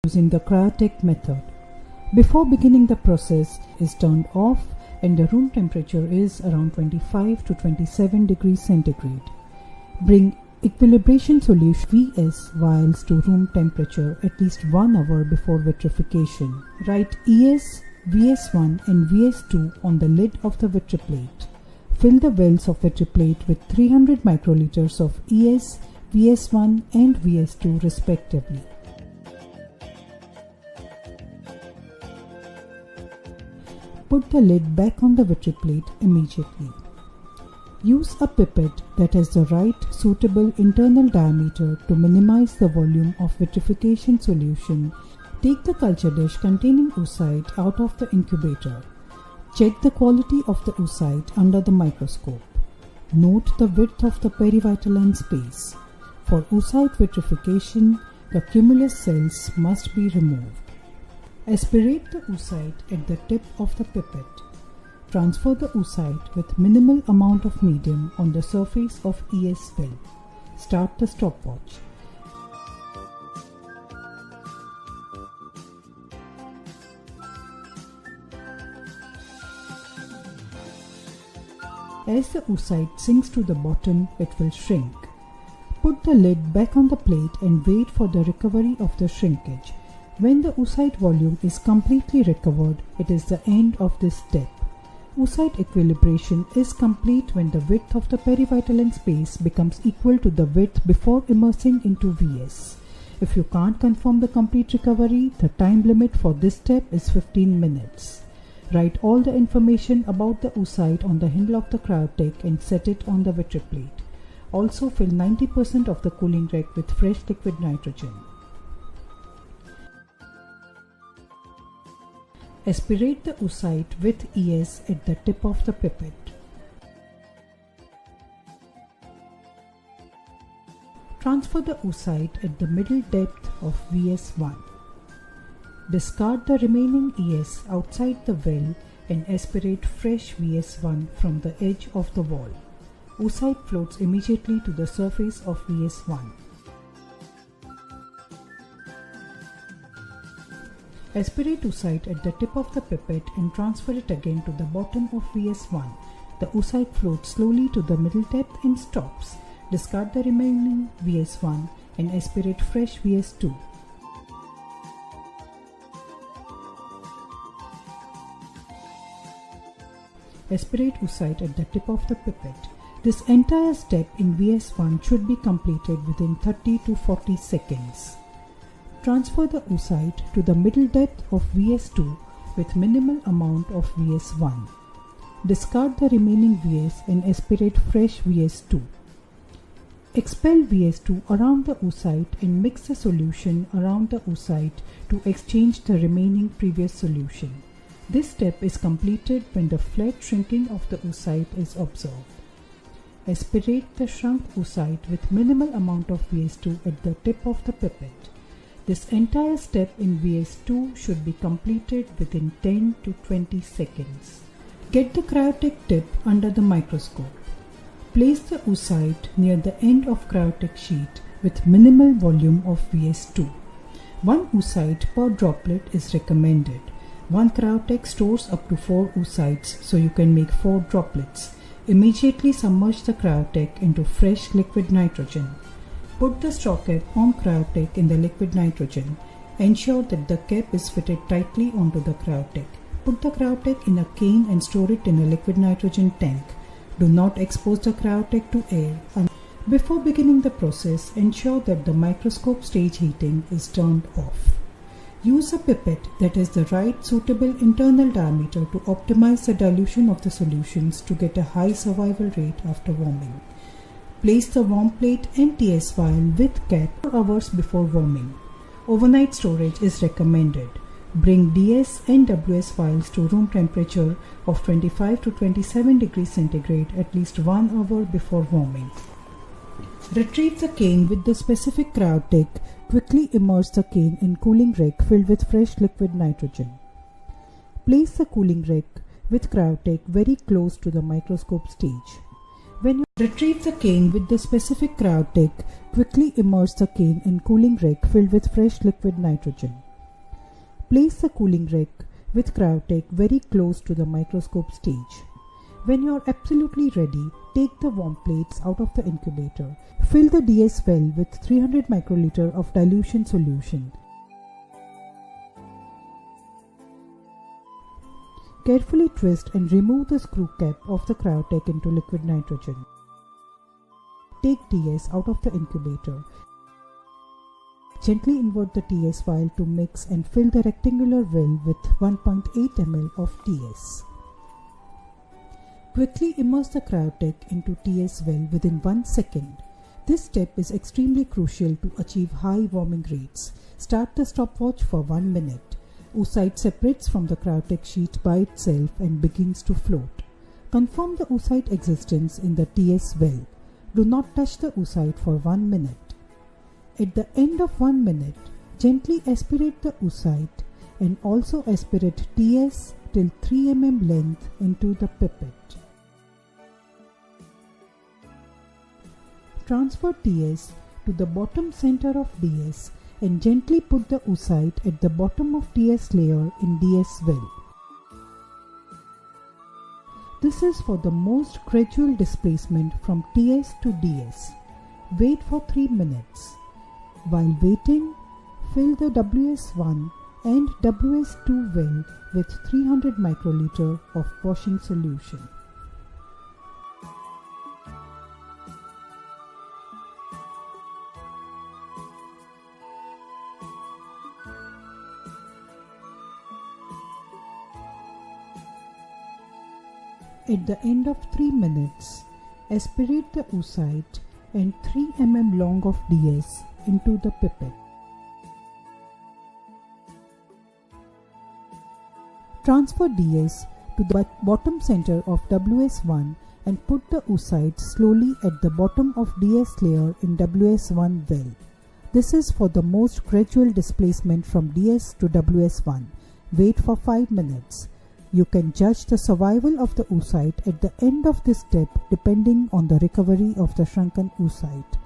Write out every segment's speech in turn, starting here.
using the cryotech method. Before beginning, the process is turned off and the room temperature is around 25 to 27 degrees centigrade. Bring equilibration solution Vs vials to room temperature at least 1 hour before vitrification. Write ES, VS1 and VS2 on the lid of the vitriplate. Fill the wells of vitriplate with 300 microliters of ES, VS1 and VS2 respectively. Put the lid back on the vitriplate immediately. Use a pipette that has the right suitable internal diameter to minimize the volume of vitrification solution. Take the culture dish containing oocyte out of the incubator. Check the quality of the oocyte under the microscope. Note the width of the perivitelline space. For oocyte vitrification, the cumulus cells must be removed. Aspirate the oocyte at the tip of the pipette. Transfer the oocyte with minimal amount of medium on the surface of ES well. Start the stopwatch. As the oocyte sinks to the bottom, it will shrink. Put the lid back on the plate and wait for the recovery of the shrinkage. When the oocyte volume is completely recovered, it is the end of this step. Oocyte equilibration is complete when the width of the perivitelline space becomes equal to the width before immersing into VS. If you can't confirm the complete recovery, the time limit for this step is 15 minutes. Write all the information about the oocyte on the handle of the cryotech and set it on the vitriplate. Also fill 90% of the cooling rack with fresh liquid nitrogen. Aspirate the oocyte with ES at the tip of the pipette. Transfer the oocyte at the middle depth of VS1. Discard the remaining ES outside the well and aspirate fresh VS1 from the edge of the wall. Oocyte floats immediately to the surface of VS1. Aspirate oocyte at the tip of the pipette and transfer it again to the bottom of VS1. The oocyte floats slowly to the middle depth and stops. Discard the remaining VS1 and aspirate fresh VS2. Aspirate oocyte at the tip of the pipette. This entire step in VS1 should be completed within 30 to 40 seconds. Transfer the oocyte to the middle depth of VS2 with minimal amount of VS1. Discard the remaining VS and aspirate fresh VS2. Expel VS2 around the oocyte and mix the solution around the oocyte to exchange the remaining previous solution. This step is completed when the flat shrinking of the oocyte is observed. Aspirate the shrunk oocyte with minimal amount of VS2 at the tip of the pipette. This entire step in VS2 should be completed within 10 to 20 seconds. Get the cryotech tip under the microscope. Place the oocyte near the end of cryotech sheet with minimal volume of VS2. 1 oocyte per droplet is recommended. One cryotech stores up to 4 oocytes, so you can make 4 droplets. Immediately submerge the cryotech into fresh liquid nitrogen. Put the straw cap on cryotech in the liquid nitrogen. Ensure that the cap is fitted tightly onto the cryotech. Put the cryotech in a can and store it in a liquid nitrogen tank. Do not expose the cryotech to air. Before beginning the process, ensure that the microscope stage heating is turned off. Use a pipette that has the right suitable internal diameter to optimize the dilution of the solutions to get a high survival rate after warming. Place the warm plate and TS vial with cap 4 hours before warming. Overnight storage is recommended. Bring DS and WS vials to room temperature of 25 to 27 degrees centigrade at least 1 hour before warming. Retrieve the can with the specific cryotech. Quickly immerse the can in cooling rack filled with fresh liquid nitrogen. Place the cooling rack with cryotech very close to the microscope stage. When you retrieve the can with the specific cryotech, quickly immerse the can in cooling rack filled with fresh liquid nitrogen. Place the cooling rack with cryotech very close to the microscope stage. When you are absolutely ready, take the warm plates out of the incubator. Fill the DS well with 300 microliter of dilution solution. Carefully twist and remove the screw cap of the cryotech into liquid nitrogen. Take TS out of the incubator. Gently invert the TS vial to mix and fill the rectangular well with 1.8 ml of TS. Quickly immerse the cryotech into TS well within 1 second. This step is extremely crucial to achieve high warming rates. Start the stopwatch for 1 minute. Oocyte separates from the cryotech sheet by itself and begins to float. Confirm the oocyte existence in the TS well. Do not touch the oocyte for 1 minute. At the end of 1 minute, gently aspirate the oocyte and also aspirate TS till 3 mm length into the pipette. Transfer TS to the bottom center of DS and gently put the oocyte at the bottom of TS layer in DS well. This is for the most gradual displacement from TS to DS. Wait for 3 minutes. While waiting, fill the WS1 and WS2 well with 300 microliter of washing solution. At the end of 3 minutes, aspirate the oocyte and 3 mm long of DS into the pipette. Transfer DS to the bottom center of WS1 and put the oocyte slowly at the bottom of DS layer in WS1 well. This is for the most gradual displacement from DS to WS1. Wait for 5 minutes. You can judge the survival of the oocyte at the end of this step depending on the recovery of the shrunken oocyte.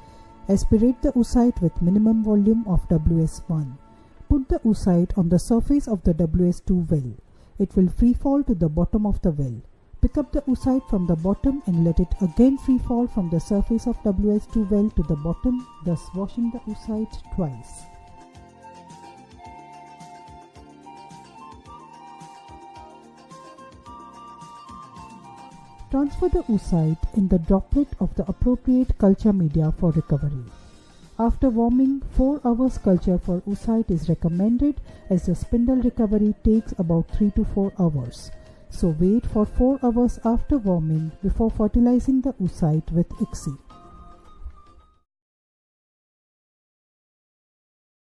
Aspirate the oocyte with minimum volume of WS1. Put the oocyte on the surface of the WS2 well. It will free fall to the bottom of the well. Pick up the oocyte from the bottom and let it again free fall from the surface of WS2 well to the bottom, thus washing the oocyte twice. Transfer the oocyte in the droplet of the appropriate culture media for recovery. After warming, 4 hours culture for oocyte is recommended as the spindle recovery takes about 3 to 4 hours. So wait for 4 hours after warming before fertilizing the oocyte with ICSI.